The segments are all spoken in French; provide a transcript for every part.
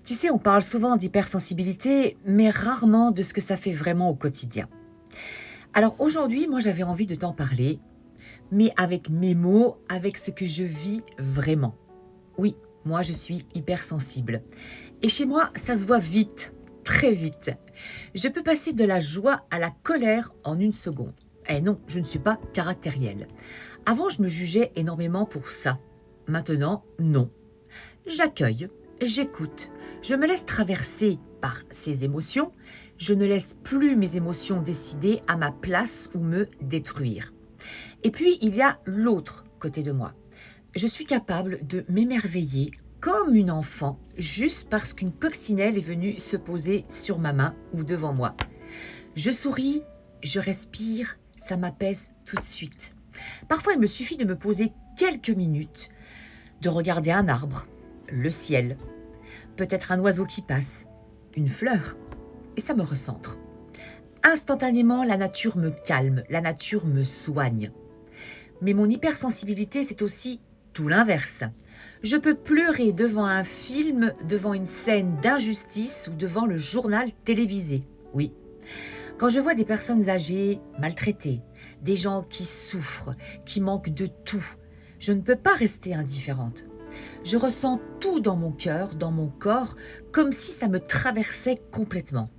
Tu sais, on parle souvent d'hypersensibilité, mais rarement de ce que ça fait vraiment au quotidien. Alors aujourd'hui, moi j'avais envie de t'en parler, mais avec mes mots, avec ce que je vis vraiment. Oui, moi je suis hypersensible. Et chez moi, ça se voit vite, très vite. Je peux passer de la joie à la colère en une seconde. Eh non, je ne suis pas caractérielle. Avant, je me jugeais énormément pour ça. Maintenant, non. J'accueille, j'écoute, je me laisse traverser par ces émotions, je ne laisse plus mes émotions décider à ma place ou me détruire. Et puis, il y a l'autre côté de moi. Je suis capable de m'émerveiller comme une enfant juste parce qu'une coccinelle est venue se poser sur ma main ou devant moi. Je souris, je respire, ça m'apaise tout de suite. Parfois, il me suffit de me poser quelques minutes, de regarder un arbre, le ciel, peut-être un oiseau qui passe, une fleur, et ça me recentre. Instantanément, la nature me calme, la nature me soigne. Mais mon hypersensibilité, c'est aussi tout l'inverse. Je peux pleurer devant un film, devant une scène d'injustice ou devant le journal télévisé. Oui. Quand je vois des personnes âgées, maltraitées, des gens qui souffrent, qui manquent de tout, je ne peux pas rester indifférente. Je ressens tout dans mon cœur, dans mon corps, comme si ça me traversait complètement.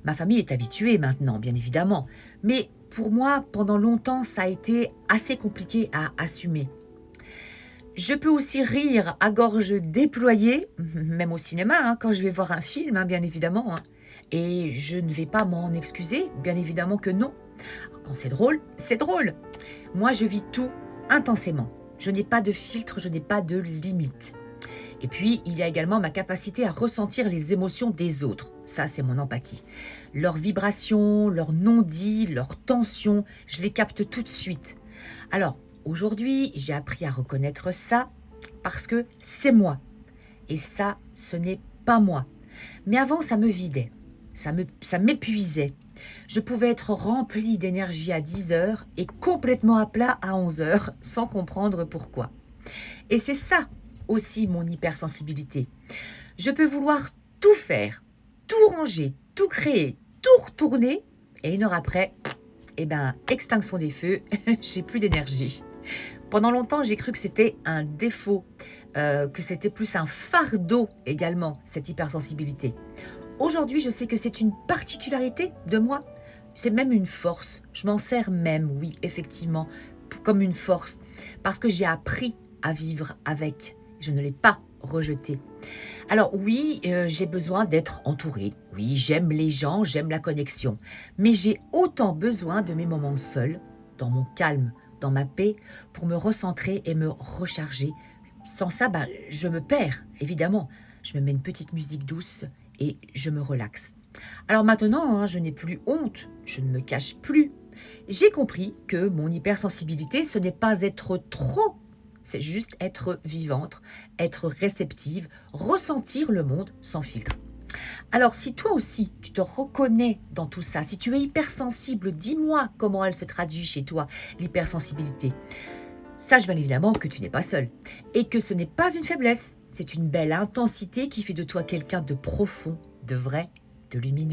Ma famille est habituée maintenant, bien évidemment, mais pour moi, pendant longtemps, ça a été assez compliqué à assumer. Je peux aussi rire à gorge déployée, même au cinéma, quand je vais voir un film, bien évidemment. Et je ne vais pas m'en excuser, bien évidemment que non. Quand c'est drôle, c'est drôle. Moi, je vis tout intensément. Je n'ai pas de filtre, je n'ai pas de limite. Et puis, il y a également ma capacité à ressentir les émotions des autres. Ça, c'est mon empathie. Leurs vibrations, leurs non-dits, leurs tensions, je les capte tout de suite. Alors, aujourd'hui, j'ai appris à reconnaître ça parce que c'est moi. Et ça, ce n'est pas moi. Mais avant, ça me vidait. Ça m'épuisait. Je pouvais être remplie d'énergie à 10 heures et complètement à plat à 11 heures sans comprendre pourquoi. Et c'est ça aussi mon hypersensibilité. Je peux vouloir tout faire, tout ranger, tout créer, tout retourner et une heure après, extinction des feux, j'ai plus d'énergie. Pendant longtemps, j'ai cru que c'était un défaut, que c'était plus un fardeau également, cette hypersensibilité. Aujourd'hui, je sais que c'est une particularité de moi. C'est même une force. Je m'en sers même, oui, effectivement, comme une force. Parce que j'ai appris à vivre avec. Je ne l'ai pas rejeté. Alors oui, j'ai besoin d'être entourée. Oui, j'aime les gens, j'aime la connexion. Mais j'ai autant besoin de mes moments seuls, dans mon calme, dans ma paix, pour me recentrer et me recharger. Sans ça, je me perds, évidemment. Je me mets une petite musique douce et je me relaxe. Alors maintenant, je n'ai plus honte, je ne me cache plus. J'ai compris que mon hypersensibilité, ce n'est pas être trop, c'est juste être vivante, être réceptive, ressentir le monde sans filtre. Alors si toi aussi, tu te reconnais dans tout ça, si tu es hypersensible, dis-moi comment elle se traduit chez toi, l'hypersensibilité. Sache bien évidemment que tu n'es pas seul et que ce n'est pas une faiblesse. C'est une belle intensité qui fait de toi quelqu'un de profond, de vrai, de lumineux.